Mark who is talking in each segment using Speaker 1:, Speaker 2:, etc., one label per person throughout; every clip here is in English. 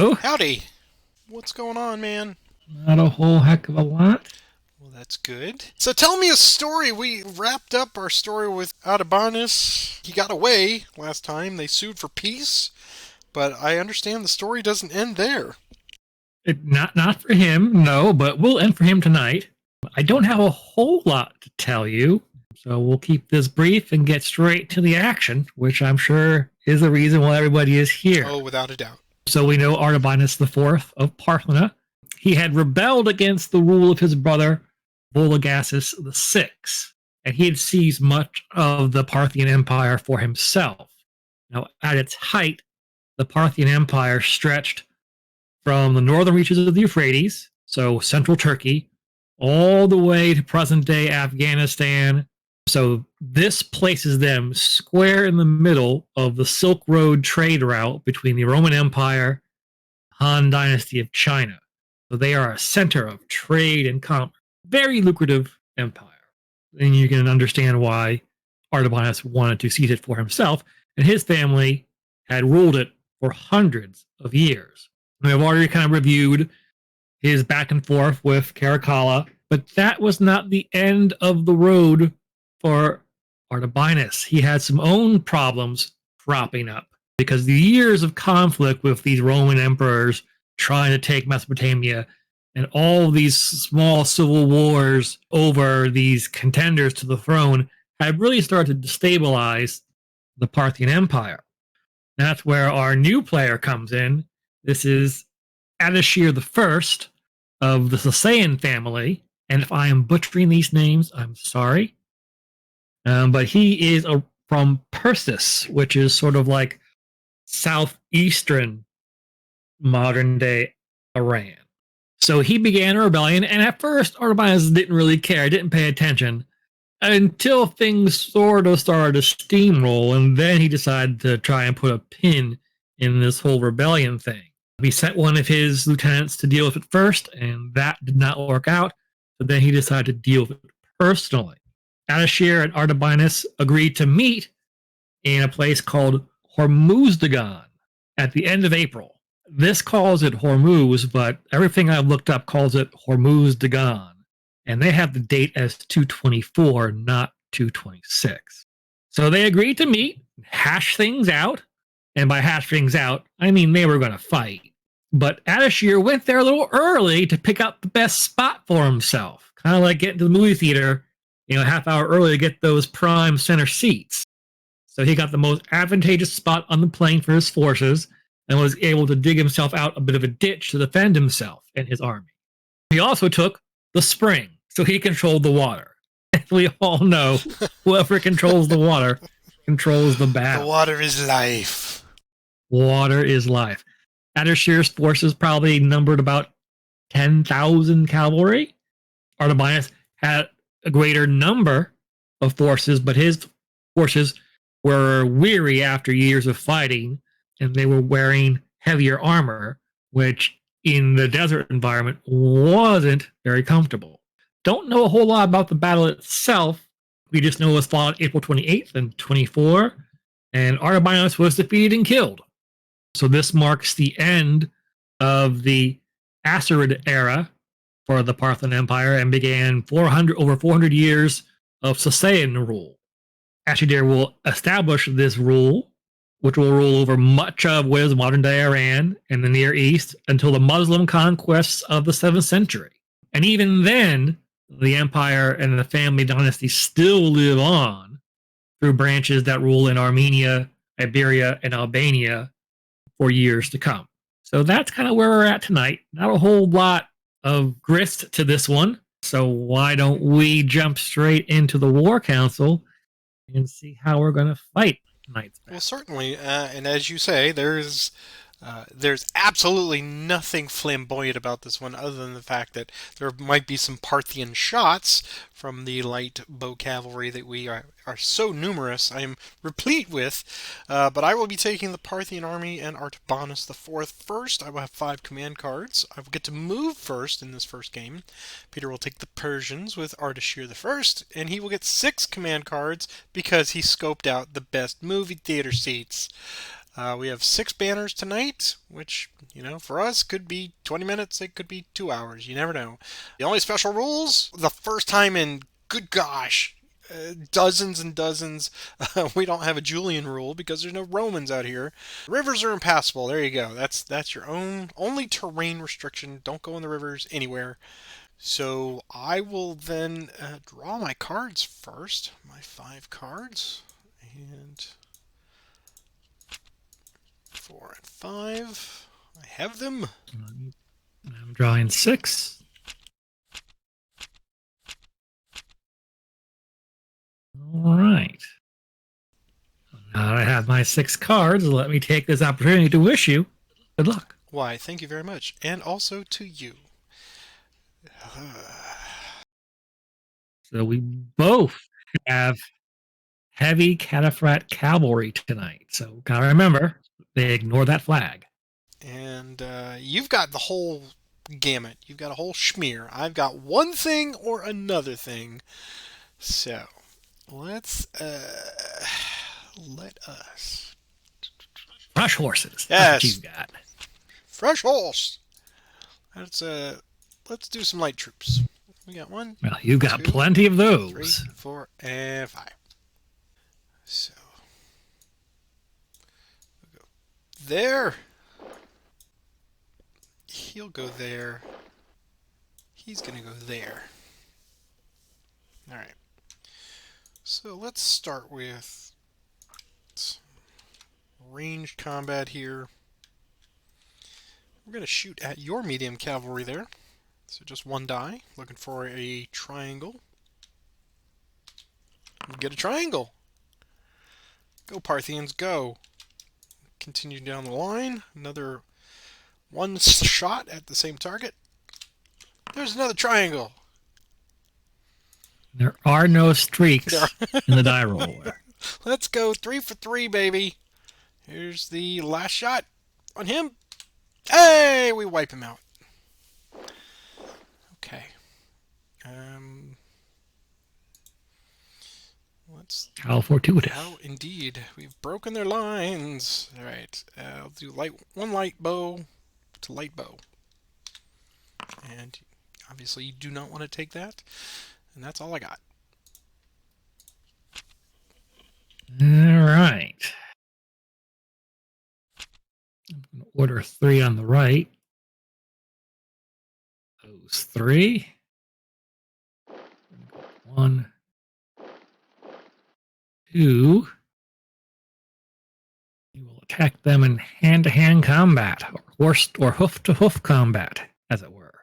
Speaker 1: Hello.
Speaker 2: Howdy. What's going on, man?
Speaker 1: Not a whole heck of a lot.
Speaker 2: Well, that's good. So tell me a story. We wrapped up our story with Artabanus. He got away last time. They sued for peace, but I understand the story doesn't end there.
Speaker 1: Not for him, no, but we'll end for him tonight. I don't have a whole lot to tell you, so we'll keep this brief and get straight to the action, which I'm sure is the reason why everybody is here.
Speaker 2: Oh, without a doubt.
Speaker 1: So we know Artabanus IV of Parthia. He had rebelled against the rule of his brother Vologases VI, and he had seized much of the Parthian Empire for himself. Now, at its height, the Parthian Empire stretched from the northern reaches of the Euphrates, so central Turkey, all the way to present-day Afghanistan. So this places them square in the middle of the Silk Road trade route between the Roman Empire, Han Dynasty of China. So they are a center of trade and commerce. Very lucrative empire. And you can understand why Artabanus wanted to seize it for himself, and his family had ruled it for hundreds of years. We have already kind of reviewed his back and forth with Caracalla, but that was not the end of the road for Artabanus. He had some own problems cropping up because the years of conflict with these Roman emperors trying to take Mesopotamia and all these small civil wars over these contenders to the throne had really started to destabilize the Parthian Empire. That's where our new player comes in. This is Ardashir I of the Sarsanian family, and if I am butchering these names, I'm sorry. But he is from Persis, which is sort of like southeastern modern-day Iran. So he began a rebellion, and at first, Artabanus didn't really care, didn't pay attention, until things sort of started to steamroll, and then he decided to try and put a pin in this whole rebellion thing. He sent one of his lieutenants to deal with it first, and that did not work out, so then he decided to deal with it personally. Ardashir and Artabanus agreed to meet in a place called Hormuz at the end of April. This calls it Hormuz, but everything I've looked up calls it Hormuz Dagan, and they have the date as 224, not 226. So they agreed to meet, hash things out, and by hash things out, I mean they were going to fight. But Ardashir went there a little early to pick up the best spot for himself, kind of like getting to the movie theater, a half hour early to get those prime center seats. So he got the most advantageous spot on the plane for his forces and was able to dig himself out a bit of a ditch to defend himself and his army. He also took the spring, so he controlled the water. As we all know, whoever controls the water controls the battle.
Speaker 2: The water is life.
Speaker 1: Water is life. Ardashir's forces probably numbered about 10,000 cavalry. Artabanus had a greater number of forces, but his forces were weary after years of fighting, and they were wearing heavier armor, which in the desert environment wasn't very comfortable. Don't know a whole lot about the battle itself. We just know it was fought April 28th and 24, and Artabanus was defeated and killed. So this marks the end of the Arsacid era for the Parthian Empire and began over 400 years of Sarsanian rule. Ardashir will establish this rule, which will rule over much of what is modern-day Iran and the Near East until the Muslim conquests of the 7th century. And even then, the empire and the family dynasty still live on through branches that rule in Armenia, Iberia, and Albania for years to come. So that's kind of where we're at tonight. Not a whole lot of grist to this one. So why don't we jump straight into the War Council and see how we're going to fight tonight's battle?
Speaker 2: Well, certainly, and as you say, there's absolutely nothing flamboyant about this one other than the fact that there might be some Parthian shots from the light bow cavalry that we are so numerous, I am replete with, but I will be taking the Parthian army and Artabanus IV first. I will have 5 command cards. I will get to move first in this first game. Peter will take the Persians with Ardashir I, and he will get 6 command cards because he scoped out the best movie theater seats. We have 6 banners tonight, which, for us could be 20 minutes, it could be 2 hours. You never know. The only special rules, the first time in, good gosh, dozens and dozens, we don't have a Julian rule because there's no Romans out here. Rivers are impassable. There you go. That's your only terrain restriction. Don't go in the rivers anywhere. So I will then draw my cards first. My 5 cards. And 4 and 5. I have them.
Speaker 1: I'm drawing 6. All right. Now that I have my 6 cards, let me take this opportunity to wish you good luck.
Speaker 2: Why, thank you very much. And also to you.
Speaker 1: So we both have heavy Cataphat cavalry tonight. So gotta remember, they ignore that flag.
Speaker 2: And you've got the whole gamut. You've got a whole schmear. I've got one thing or another thing. So let's let us
Speaker 1: Fresh horses.
Speaker 2: Yes.
Speaker 1: That's what you've got.
Speaker 2: Fresh horse. Let's do some light troops. We got 1.
Speaker 1: Well, you've got
Speaker 2: 2,
Speaker 1: plenty of
Speaker 2: 3,
Speaker 1: those.
Speaker 2: 4, and 5. So we'll go there. He'll go there. He's gonna go there. All right. So let's start with some ranged combat here. We're gonna shoot at your medium cavalry there. So just 1 die. Looking for a triangle. We get a triangle. Go Parthians, go. Continue down the line. Another 1 shot at the same target. There's another triangle.
Speaker 1: There are no streaks in the die roll.
Speaker 2: Let's go 3 for 3, baby. Here's the last shot on him. Hey, we wipe him out. Okay. Let's.
Speaker 1: How fortuitous.
Speaker 2: How indeed. We've broken their lines. All right. I'll do 1 light bow to light bow. And obviously you do not want to take that. And that's all I got.
Speaker 1: All right. I'm going to order 3 on the right. Those 3. 1, 2. You will attack them in hand-to-hand combat, or horse or hoof-to-hoof combat, as it were.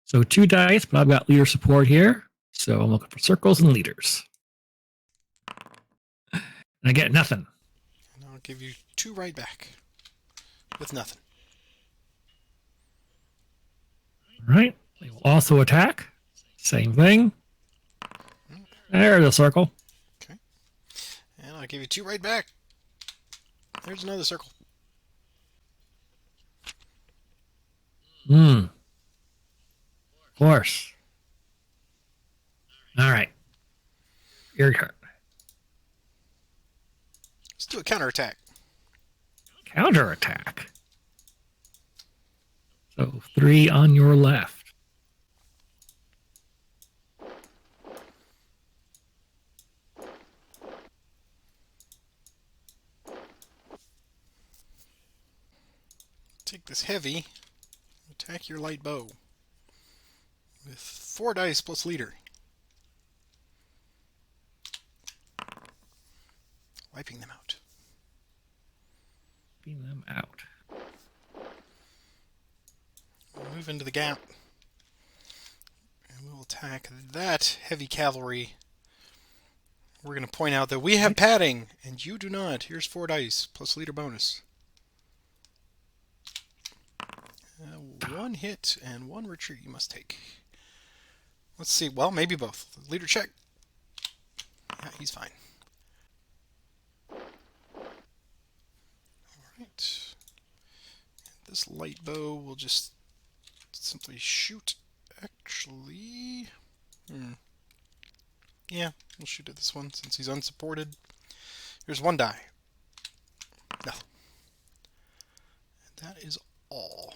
Speaker 1: So 2 dice, but I've got leader support here. So I'm looking for circles and leaders. And I get nothing.
Speaker 2: And I'll give you 2 right back. With nothing.
Speaker 1: All right. They will also attack. Same thing. There's a circle.
Speaker 2: Okay. And I'll give you 2 right back. There's another circle.
Speaker 1: Of course. All right. Your turn.
Speaker 2: Let's do a counterattack.
Speaker 1: Counterattack. So 3 on your left.
Speaker 2: Take this heavy. Attack your light bow. With 4 dice plus leader. Wiping them out.
Speaker 1: Wiping them out.
Speaker 2: We'll move into the gap. And we'll attack that heavy cavalry. We're going to point out that we have padding, and you do not. Here's 4 dice, plus leader bonus. 1 hit and 1 retreat you must take. Let's see. Well, maybe both. Leader check. Yeah, he's fine. Alright. This light bow will just simply shoot. Actually... Yeah, we'll shoot at this one since he's unsupported. Here's 1 die. Nothing. that is all.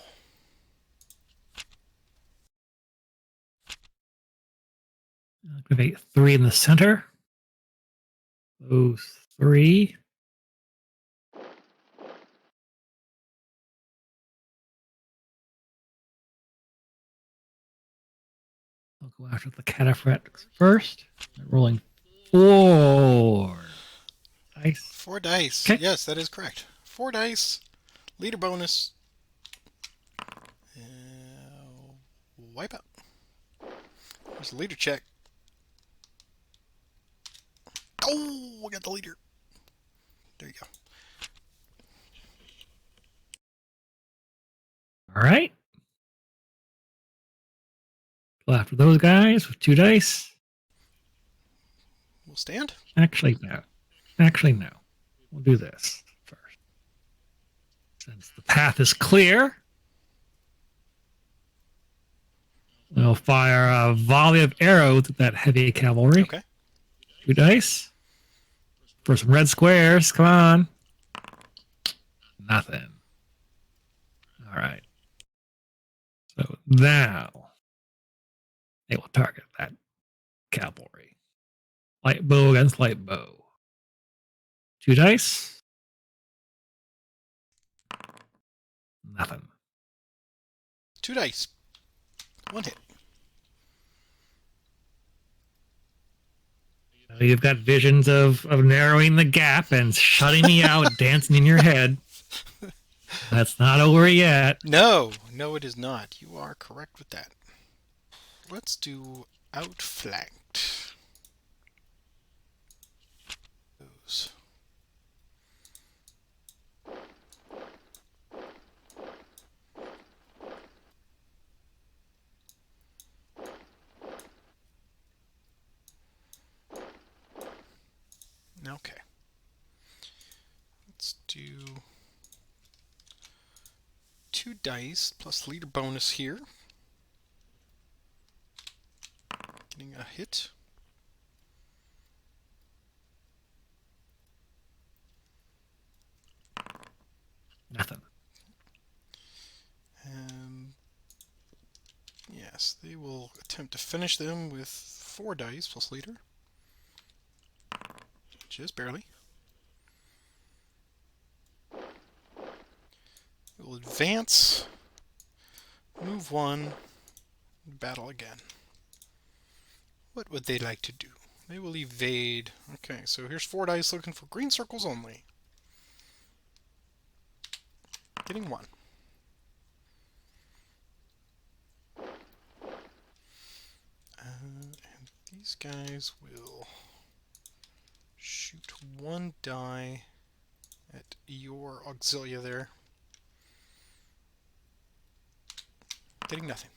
Speaker 1: Activate 3 in the center. Those 3. I'll go after the cataphracts first. They're rolling 4 dice.
Speaker 2: 4 dice.
Speaker 1: Okay.
Speaker 2: Yes, that is correct. 4 dice. Leader bonus. Wipe out. There's a leader check. Oh, we got the leader. There you go.
Speaker 1: All right. Go after those guys with 2 dice.
Speaker 2: We'll stand.
Speaker 1: Actually, no. We'll do this first. Since the path is clear, we'll fire a volley of arrows at that heavy cavalry.
Speaker 2: Okay.
Speaker 1: 2 dice. For some red squares. Come on. Nothing. All right. So now they will target that cavalry. Light bow against light bow. 2 dice. Nothing.
Speaker 2: 2 dice. 1 hit.
Speaker 1: You've got visions of narrowing the gap and shutting me out, dancing in your head. That's not over yet.
Speaker 2: No, it is not. You are correct with that. Let's do outflanked. Those. Okay. Let's do 2 dice plus leader bonus here. Getting a hit.
Speaker 1: Nothing.
Speaker 2: Yes, they will attempt to finish them with 4 dice plus leader. Just barely. We'll advance, move 1, battle again. What would they like to do? They will evade. Okay, so here's 4 dice looking for green circles only. Getting 1. And these guys will shoot 1 die at your auxilia there. Getting nothing.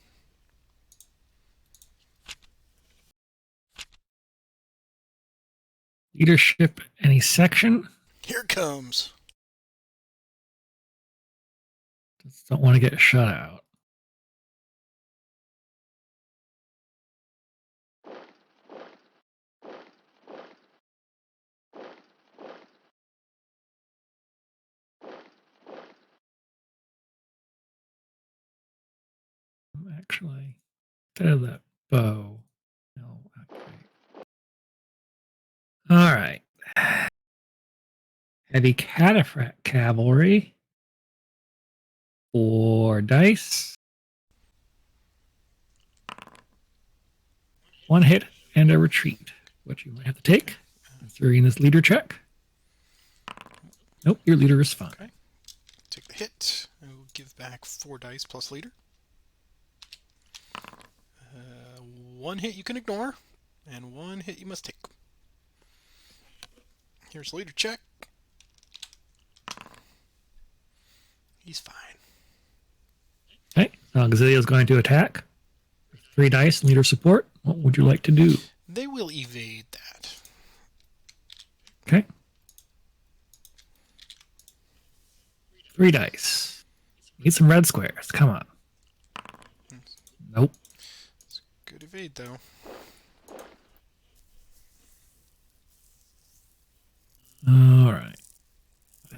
Speaker 1: Leadership, any section?
Speaker 2: Here it comes.
Speaker 1: Just don't want to get shut out. Actually, instead of that bow, no, okay. All right. Heavy cataphract cavalry. 4 dice. 1 hit and a retreat, which you might have to take. During this leader check. Nope, your leader is fine.
Speaker 2: Okay. Take the hit, and we'll give back 4 dice plus leader. 1 hit you can ignore, and 1 hit you must take. Here's leader check. He's fine.
Speaker 1: Okay, Auxilia is going to attack. 3 dice, leader support. What would you like to do?
Speaker 2: They will evade that.
Speaker 1: Okay. 3 dice. Need some red squares. Come on. Nope.
Speaker 2: It's a good evade, though.
Speaker 1: All right.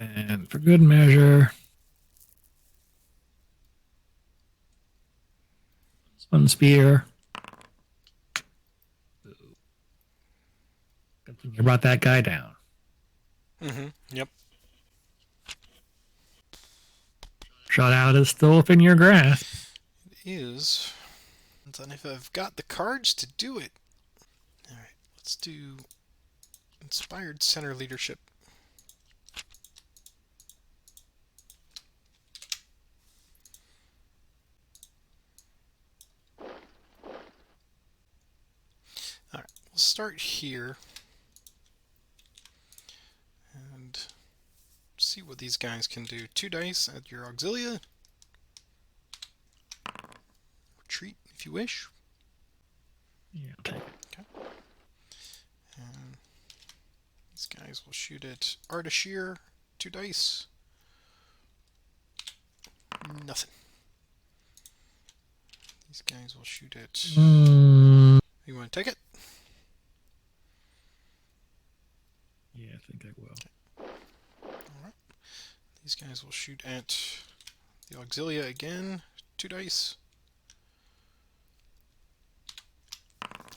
Speaker 1: And for good measure, One spear. Good thing you brought that guy down.
Speaker 2: Yep.
Speaker 1: Shutout is still up in your grasp.
Speaker 2: It is. And if I've got the cards to do it. Alright, let's do Inspired Center Leadership. Alright, we'll start here. And see what these guys can do. 2 dice at your Auxilia. Retreat if you wish.
Speaker 1: Yeah, I'll take it.
Speaker 2: Okay. And these guys will shoot at Ardashir. 2 dice. Nothing. These guys will shoot at... You want to take it?
Speaker 1: Yeah, I think I will.
Speaker 2: Okay. Alright. These guys will shoot at the Auxilia again. 2 dice.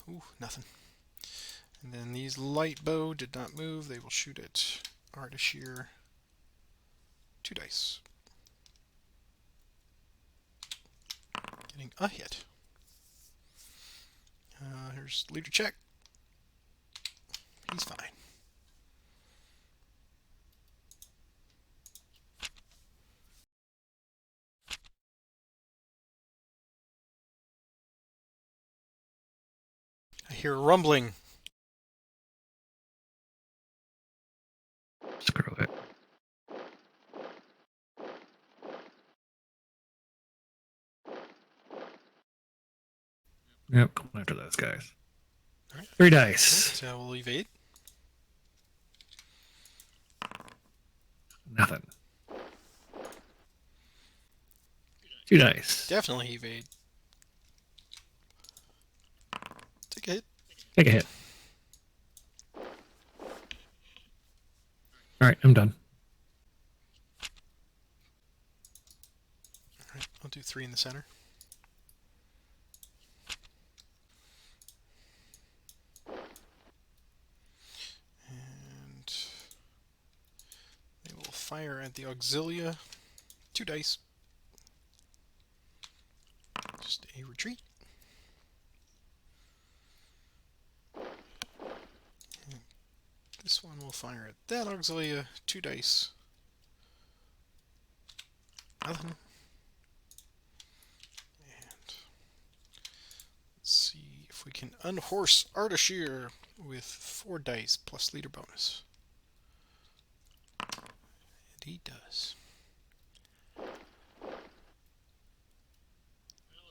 Speaker 2: Ooh, nothing. And then these light bow did not move. They will shoot at Ardashir. 2 dice. Getting a hit. Here's leader check. He's fine. I hear a rumbling.
Speaker 1: Screw it. Yep, going after those guys.
Speaker 2: All right.
Speaker 1: 3 dice.
Speaker 2: So we'll evade.
Speaker 1: Nothing. 2 dice.
Speaker 2: Definitely evade. Take a hit.
Speaker 1: Take a hit. Alright, I'm done.
Speaker 2: Alright, I'll do 3 in the center. And they will fire at the Auxilia. 2 dice. Just a retreat. And this one will fire at that Auxilia. 2 dice. Nothing. And let's see if we can unhorse Ardashir with 4 dice plus leader bonus. And he does.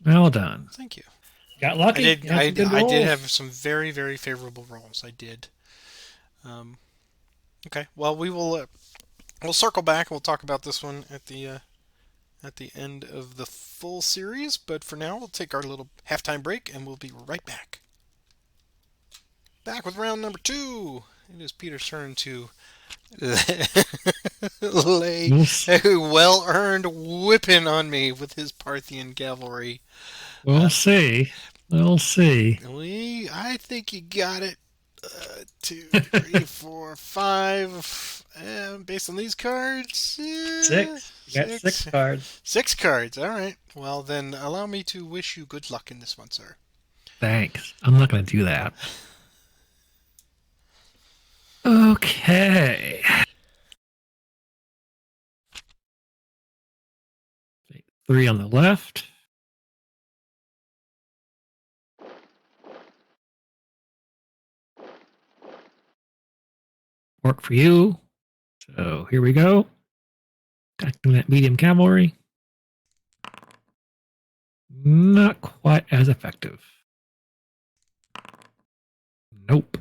Speaker 1: Well done.
Speaker 2: Thank you.
Speaker 1: Got lucky.
Speaker 2: I did have some very, very favorable rolls. I did. Okay. Well, we'll circle back and we'll talk about this one at the end of the full series. But for now, we'll take our little halftime break and we'll be right back. Back with round number 2. It is Peter's turn to lay a well-earned whipping on me with his Parthian cavalry.
Speaker 1: We'll see. We'll see.
Speaker 2: I think you got it. 2, 3, 4, 5. Based on these cards,
Speaker 1: 6. You got 6 cards.
Speaker 2: 6 cards. All right. Well, then allow me to wish you good luck in this one, sir.
Speaker 1: Thanks. I'm not going to do that. Okay. 3 on the left. Work for you. So here we go. Attacking that medium cavalry. Not quite as effective. Nope.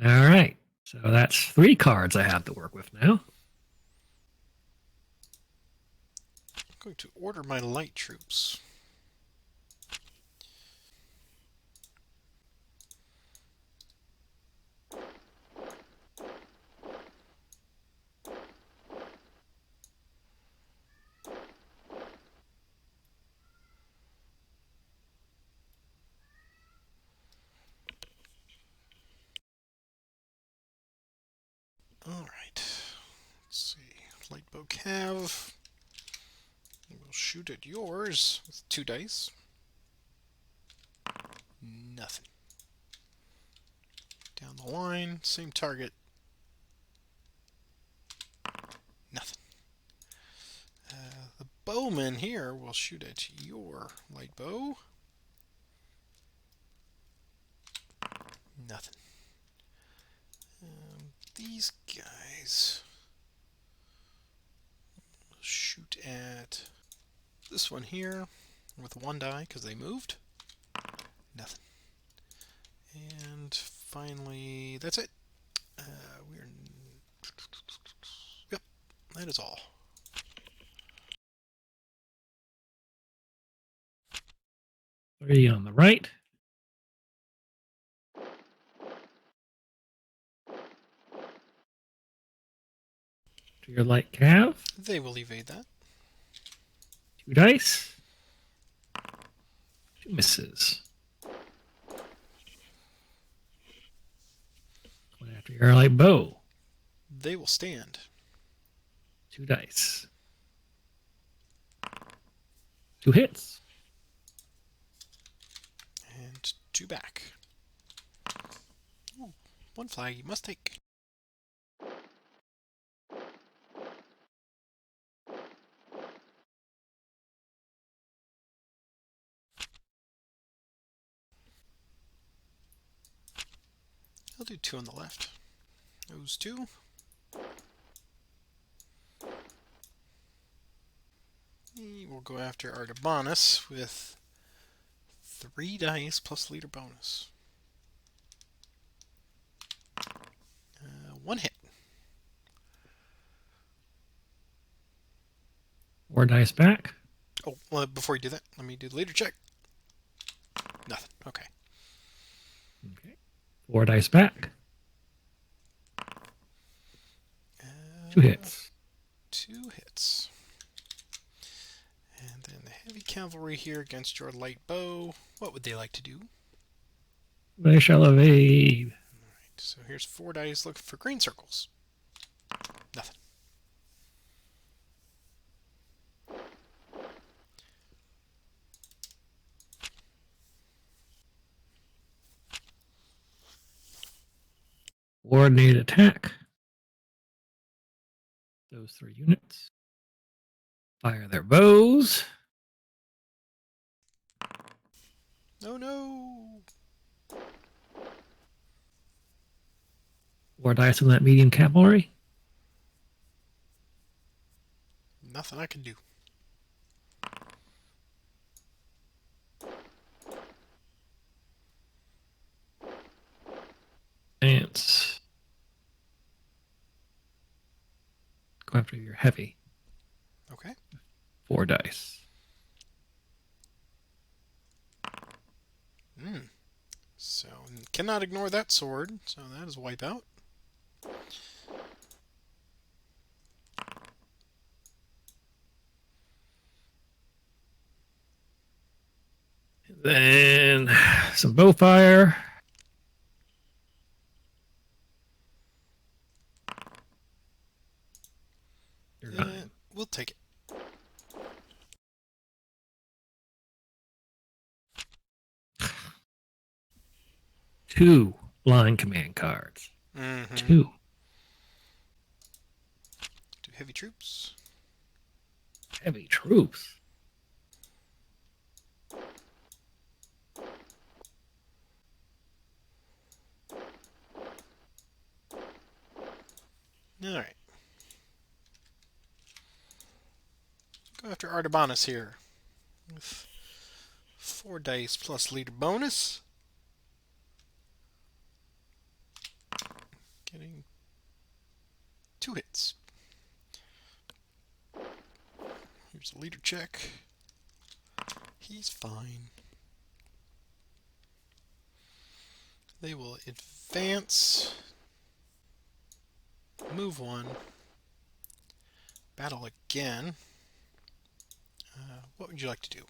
Speaker 1: All right. So that's 3 cards I have to work with now.
Speaker 2: I'm going to order my light troops. Alright. Let's see. Light bow cav. We'll shoot at yours with 2 dice. Nothing. Down the line, same target. Nothing. The bowman here will shoot at your light bow. Nothing. These guys will shoot at this one here with 1 die because they moved. Nothing. And finally, that's it. Yep, that is all.
Speaker 1: 3 on the right. To your light cav.
Speaker 2: They will evade that.
Speaker 1: 2 dice. 2 misses. Going after your light bow.
Speaker 2: They will stand.
Speaker 1: 2 dice. 2 hits.
Speaker 2: And 2 back. Ooh, 1 flag you must take. I'll do 2 on the left. Those 2. We'll go after Artabanus with 3 dice plus leader bonus. 1 hit.
Speaker 1: 4 dice back.
Speaker 2: Oh, well, before you do that, let me do the leader check. Nothing. Okay.
Speaker 1: Okay. 4 dice back. 2 hits.
Speaker 2: 2 hits. And then the heavy cavalry here against your light bow. What would they like to do?
Speaker 1: They shall evade.
Speaker 2: Alright, so here's 4 dice looking for green circles. Nothing.
Speaker 1: Coordinated attack. Those 3 units. Fire their bows.
Speaker 2: Oh no!
Speaker 1: 4 dice on that medium cavalry.
Speaker 2: Nothing I can do.
Speaker 1: Dance. Go after your heavy.
Speaker 2: Okay.
Speaker 1: 4 dice.
Speaker 2: So, cannot ignore that sword. So that is wipe out.
Speaker 1: Then some bow fire.
Speaker 2: We'll take it.
Speaker 1: Two blind command cards. 2.
Speaker 2: Do heavy troops.
Speaker 1: Heavy troops.
Speaker 2: Alright. Go after Artabanus here. With 4 dice plus leader bonus. Getting 2 hits. Here's a leader check. He's fine. They will advance. Move 1. Battle again. What would you like to do?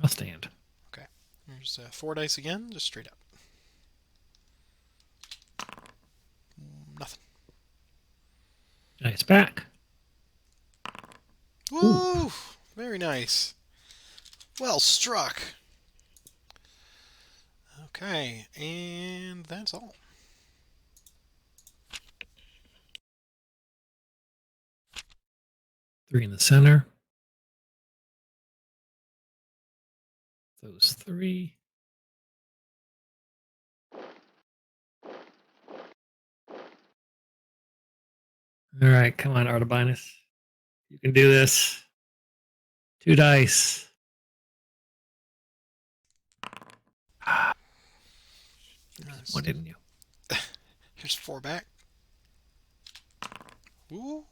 Speaker 1: I'll stand.
Speaker 2: Okay. Here's 4 dice again, just straight up. Nothing.
Speaker 1: Nice back.
Speaker 2: Woo! Very nice. Well struck. Okay, and that's all.
Speaker 1: Three in the center. Those three. All right, come on, Artabanus. You can do this. 2 dice. One, didn't you?
Speaker 2: Here's 4 back. Woo!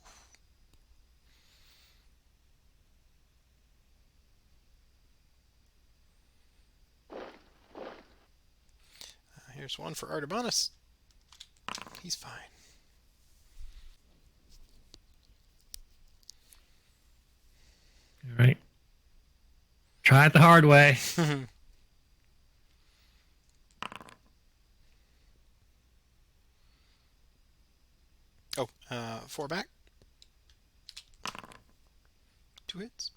Speaker 2: Here's 1 for Artabanus. He's fine.
Speaker 1: All right. Try it the hard way.
Speaker 2: Oh, 4 back. 2 hits.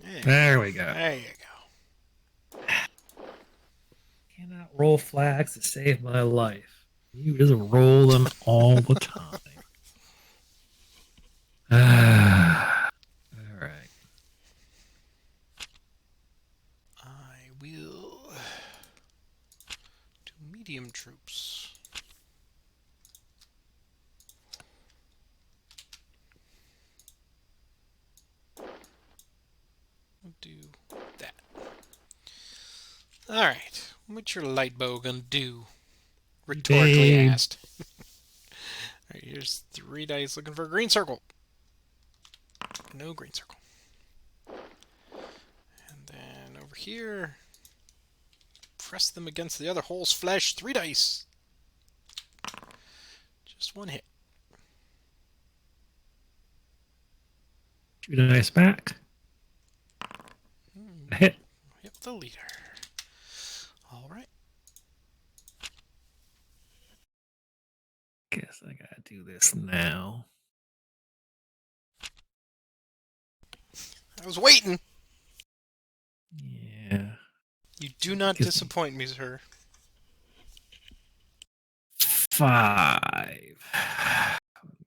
Speaker 2: Yeah.
Speaker 1: There we go.
Speaker 2: There you go.
Speaker 1: Cannot roll flags to save my life. You just roll them all the time. All right.
Speaker 2: I will do medium troops. We'll do that. Alright, what's your light bow gonna do? Rhetorically asked. Alright, here's 3 dice looking for a green circle. No green circle. And then over here, press them against the other hole's flesh. 3 dice. Just 1 hit.
Speaker 1: 2 dice back. A hit.
Speaker 2: Hit the leader. Alright.
Speaker 1: Guess I gotta do this now.
Speaker 2: I was waiting.
Speaker 1: Yeah.
Speaker 2: You do not disappoint me, sir.
Speaker 1: 5. 1,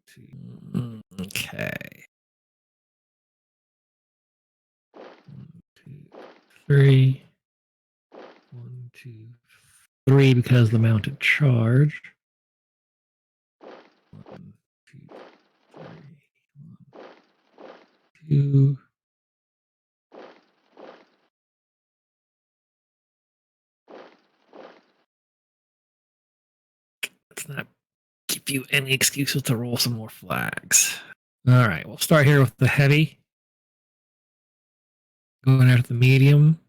Speaker 1: 2. Okay. 1, 2, 3. 1, 2, 3 because of the mounted charge. 1, 2, 3. 1, 2. Let's not give you any excuses to roll some more flags. All right, we'll start here with the heavy. Going after the medium.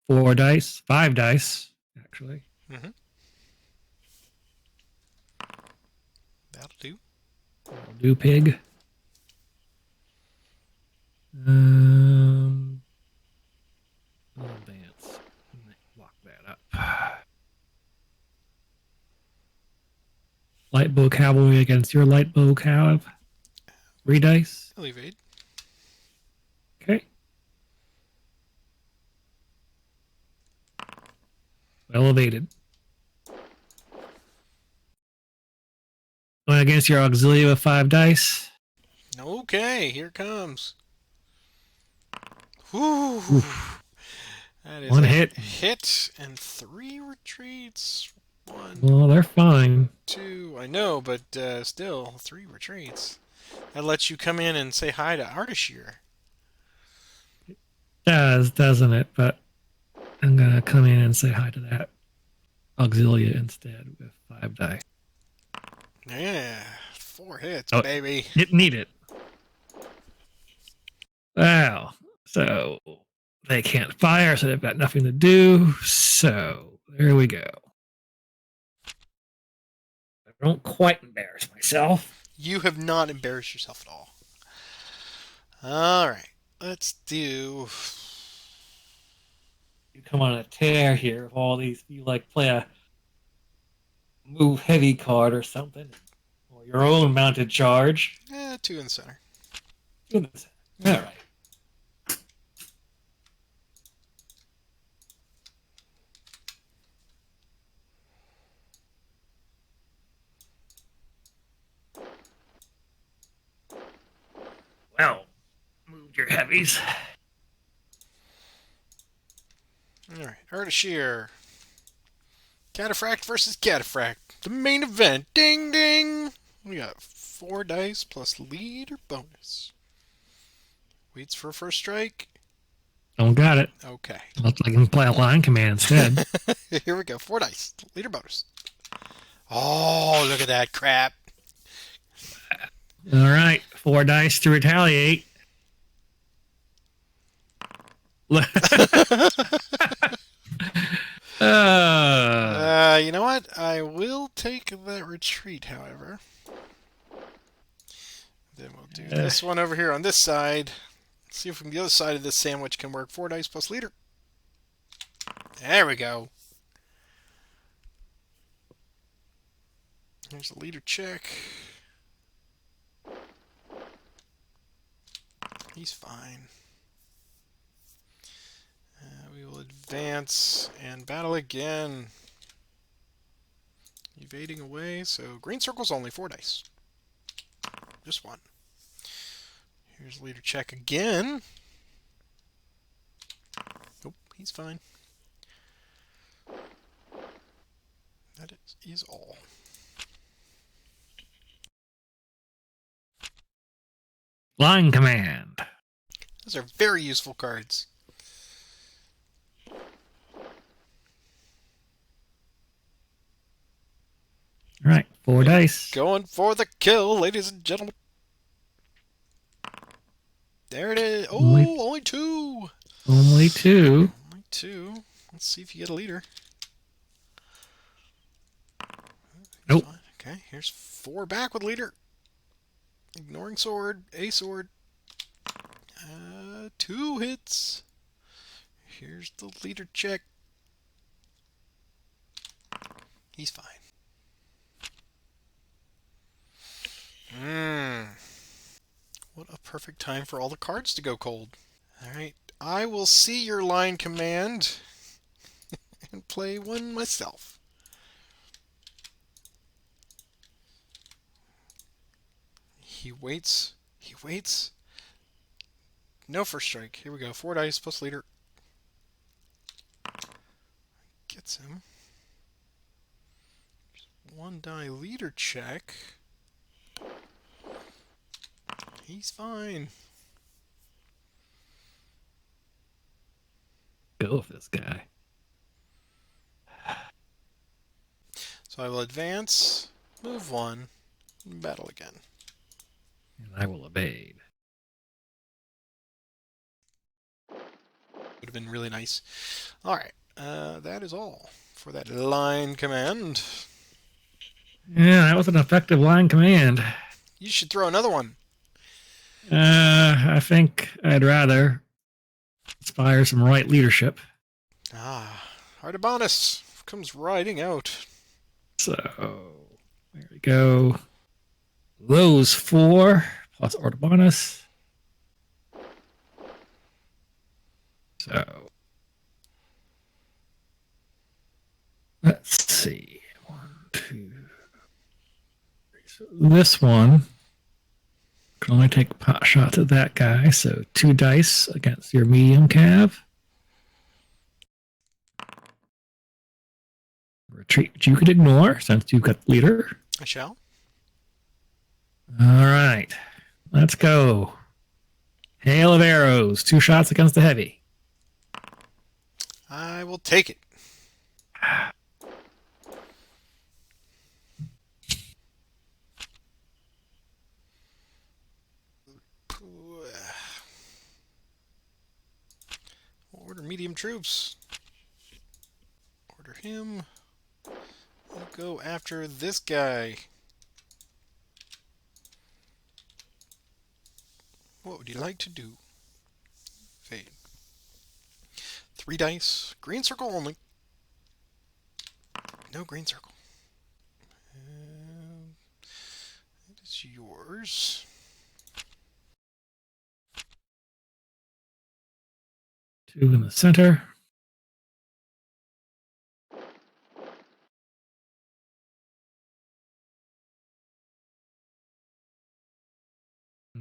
Speaker 1: 4 dice, 5 dice, actually.
Speaker 2: Mm-hmm. That'll do.
Speaker 1: That'll do, pig. I'll advance. Lock that up. Light bow cavalry against your light bow cav. 3 dice.
Speaker 2: I'll evade.
Speaker 1: Okay. Well evaded. Going against your auxiliary with 5 dice.
Speaker 2: Okay, here comes. Whew.
Speaker 1: Oof.
Speaker 2: That is
Speaker 1: 1
Speaker 2: a
Speaker 1: hit.
Speaker 2: hit and 3 retreats. 1,
Speaker 1: Well, they're fine.
Speaker 2: 2. I know, but still 3 retreats. That lets you come in and say hi to Ardashir.
Speaker 1: Doesn't it? But I'm gonna come in and say hi to that auxilia instead with 5 die.
Speaker 2: Yeah, 4 hits,
Speaker 1: Oh,
Speaker 2: baby.
Speaker 1: Didn't need it. Wow. So they can't fire, so they've got nothing to do. So there we go. I don't quite embarrass myself.
Speaker 2: You have not embarrassed yourself at all. All right, let's do
Speaker 1: you come on a tear here of all these. You like play a move heavy card or something, or your own mounted charge.
Speaker 2: 2 in the center.
Speaker 1: All right. Well, moved your heavies.
Speaker 2: Alright, Ardashir. Cataphract versus Cataphract. The main event. Ding ding! We got 4 dice plus leader bonus. Waits for a first strike.
Speaker 1: Don't got it.
Speaker 2: Okay.
Speaker 1: Looks like I can play a line command instead.
Speaker 2: Here we go. 4 dice. Leader bonus. Oh, look at that crap.
Speaker 1: All right. 4 dice to retaliate.
Speaker 2: You know what? I will take that retreat, however. Then we'll do this one over here on this side. See if the other side of this sandwich can work. 4 dice plus leader. There we go. Here's a leader check. He's fine. We will advance and battle again. Evading away, so green circle's only 4 dice. Just 1. Here's leader check again. Nope, he's fine. That is all.
Speaker 1: Line command.
Speaker 2: Those are very useful cards.
Speaker 1: All right, 4 dice.
Speaker 2: Going for the kill, ladies and gentlemen. There it is. Oh, only 2.
Speaker 1: Only 2.
Speaker 2: Only 2. Let's see if you get a leader.
Speaker 1: Nope.
Speaker 2: Okay, here's 4 back with leader. Ignoring sword. A sword. 2 hits. Here's the leader check. He's fine. What a perfect time for all the cards to go cold. Alright, I will see your line command and play one myself. He waits. He waits. No first strike. Here we go. 4 dice plus leader. Gets him. 1 die leader check. He's fine.
Speaker 1: Go with this guy.
Speaker 2: So I will advance, move 1, and battle again.
Speaker 1: And I will evade.
Speaker 2: Would have been really nice. Alright, that is all for that line command.
Speaker 1: Yeah, that was an effective line command.
Speaker 2: You should throw another one.
Speaker 1: I think I'd rather inspire some right leadership.
Speaker 2: Artabanus comes riding out.
Speaker 1: So, there we go. Those 4 plus Artabanus. So, let's see. 1, 2, 3. So this one can only take pot shots at that guy. So 2 dice against your medium cav. Retreat you could ignore since you've got leader.
Speaker 2: I shall.
Speaker 1: All right, let's go. Hail of arrows. 2 shots against the heavy.
Speaker 2: I will take it. Order medium troops. Order him. We'll go after this guy. What would you like to do? Fade. 3 dice. Green circle only. No green circle. It is yours.
Speaker 1: Two in the center.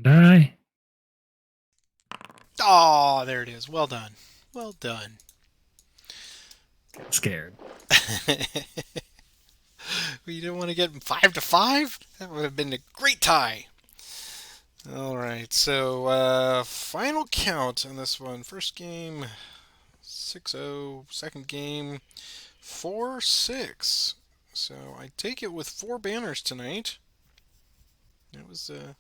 Speaker 1: Die.
Speaker 2: Oh, there it is. Well done. Well done.
Speaker 1: Got scared.
Speaker 2: You didn't want to get 5-5? That would have been a great tie. Alright, so final count on this one. First game, 6-0. Second game, 4-6. So I take it with 4 banners tonight. It was a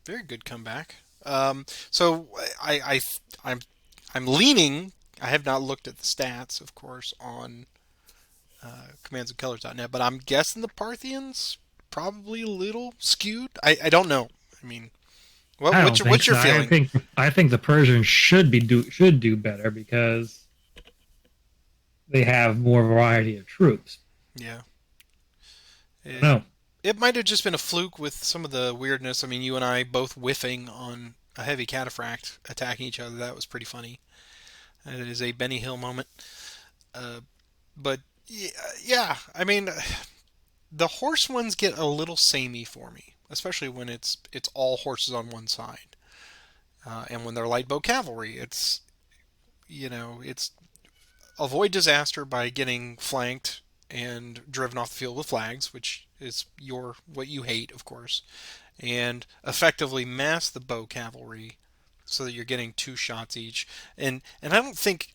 Speaker 2: very good comeback. So I'm leaning. I have not looked at the stats, of course, on commandsandcolors.net, but I'm guessing the Parthians probably a little skewed. I don't know. I mean, what's your feeling?
Speaker 1: I think the Persians should do better because they have more variety of troops.
Speaker 2: Yeah.
Speaker 1: No.
Speaker 2: It might have just been a fluke with some of the weirdness. I mean, you and I both whiffing on a heavy cataphract attacking each other. That was pretty funny. It is a Benny Hill moment. But yeah, I mean, the horse ones get a little samey for me, especially when it's all horses on one side, and when they're light bow cavalry, it's avoid disaster by getting flanked and driven off the field with flags, which is what you hate, of course, and effectively mass the bow cavalry so that you're getting 2 shots each. And I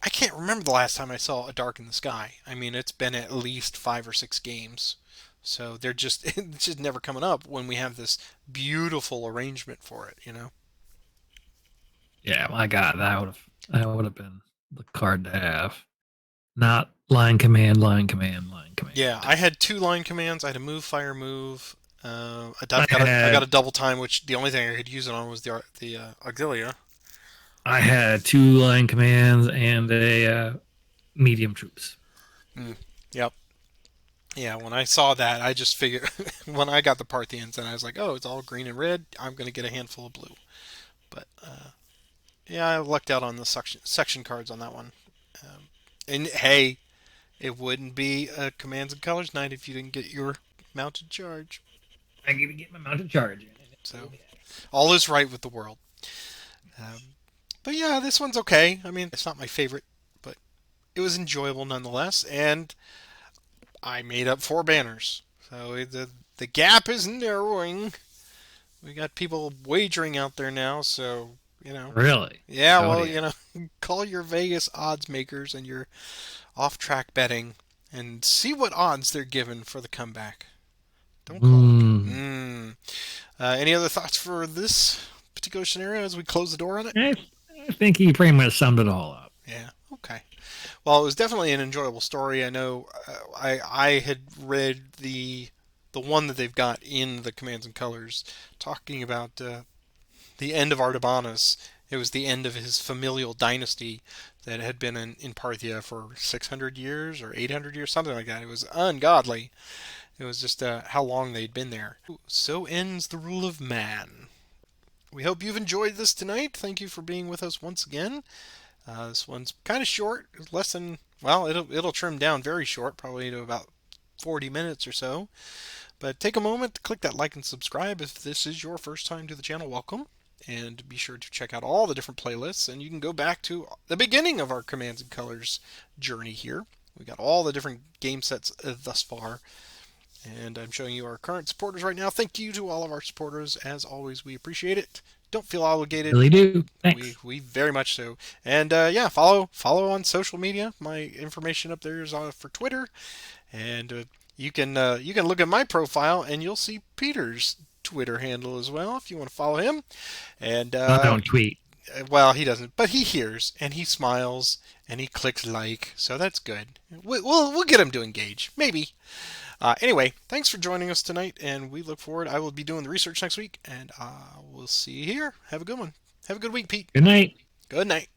Speaker 2: can't remember the last time I saw a dark in the sky. I mean, it's been at least 5 or 6 games. So it's just never coming up when we have this beautiful arrangement for it,
Speaker 1: Yeah, my God, that would have been the card to have. Not line command.
Speaker 2: Yeah, I had 2 line commands. I had a move, fire, move. I got a double time, which the only thing I could use it on was the auxilia.
Speaker 1: I had 2 line commands and a medium troops.
Speaker 2: Yep. Yeah, when I saw that, I just figured when I got the Parthians, and I was like, oh, it's all green and red. I'm going to get a handful of blue. But yeah, I lucked out on the section cards on that one. And hey, it wouldn't be a Commands and Colors night if you didn't get your mounted charge.
Speaker 1: I get to get my mounted charge.
Speaker 2: So all is right with the world. But yeah, this one's okay. I mean, it's not my favorite, but it was enjoyable nonetheless. And I made up 4 banners. So the gap is narrowing. We got people wagering out there now, so,
Speaker 1: Really?
Speaker 2: Yeah, well, call your Vegas odds makers and your off-track betting and see what odds they're given for the comeback. Don't call it. Any other thoughts for this particular scenario as we close the door on it?
Speaker 1: I think he pretty much summed it all up.
Speaker 2: Yeah, okay. Well, it was definitely an enjoyable story. I know I had read the one that they've got in the Commands and Colors talking about the end of Artabanus. It was the end of his familial dynasty that had been in Parthia for 600 years or 800 years, something like that. It was ungodly. It was just how long they'd been there. So ends the rule of man. We hope you've enjoyed this tonight. Thank you for being with us once again. This one's kind of short, less than, well, it'll trim down very short, probably to about 40 minutes or so. But take a moment to click that like and subscribe if this is your first time to the channel. Welcome. And be sure to check out all the different playlists, and you can go back to the beginning of our Commands and Colors journey here. We got all the different game sets thus far. And I'm showing you our current supporters right now. Thank you to all of our supporters. As always, we appreciate it. Don't feel obligated.
Speaker 1: Really do. Thanks.
Speaker 2: We very much so. And yeah, follow on social media. My information up there is for Twitter, and you can look at my profile and you'll see Peter's Twitter handle as well if you want to follow him. And
Speaker 1: I don't tweet.
Speaker 2: Well, he doesn't, but he hears and he smiles and he clicks like, so that's good. We'll get him to engage, maybe. Anyway, thanks for joining us tonight, and we look forward. I will be doing the research next week, and we'll see you here. Have a good one. Have a good week, Pete.
Speaker 1: Good night.
Speaker 2: Good night.